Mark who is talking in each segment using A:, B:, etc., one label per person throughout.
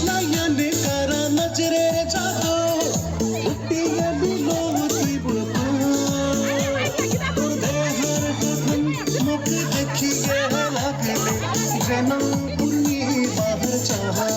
A: नयन कर नजरे जादू उठिए बिलोती बुलबुल देहर गगन मुख देखिए लागले जनम पुन्नी बाहर चाहा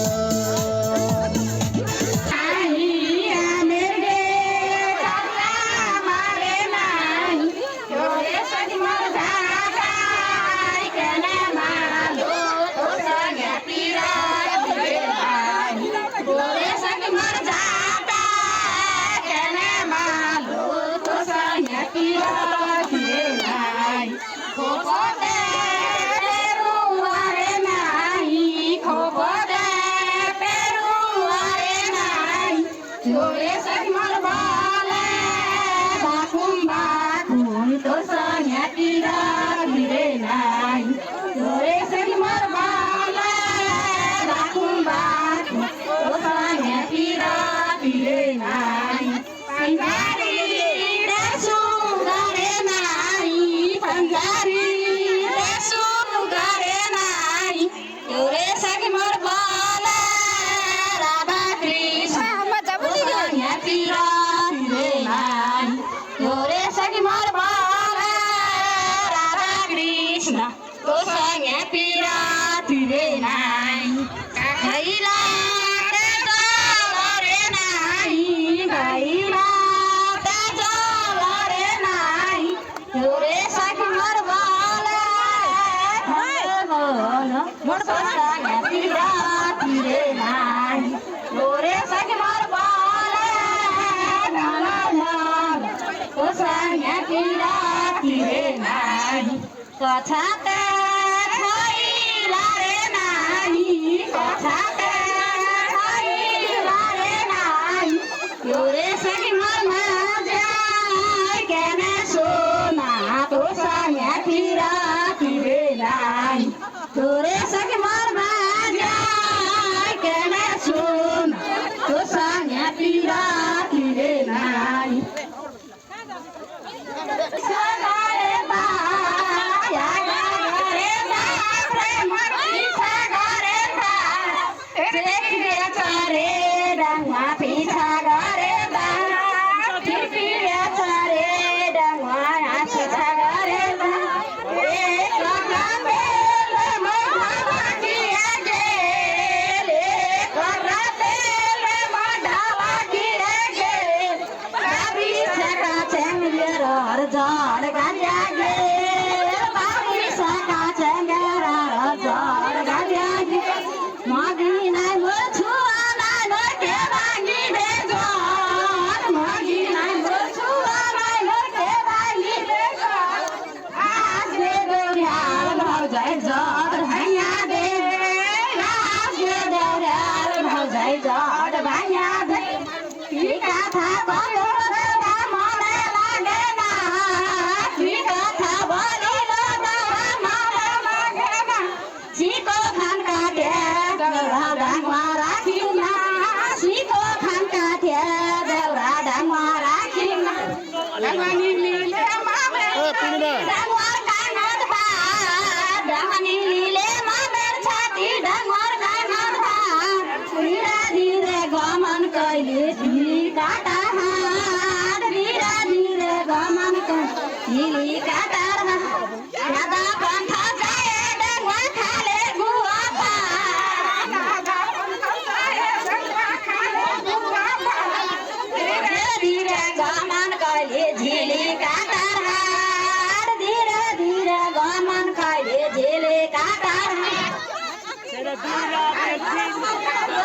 B: कथाते खैला रे नानी कथाते खैला रे नानी योरे सखी मरमा जाय केने सोना तो साया फिरा फिरे नानी योरे सखी मरमा जाय केने सोना तो साया फिरा फिरे नानी
C: Dura,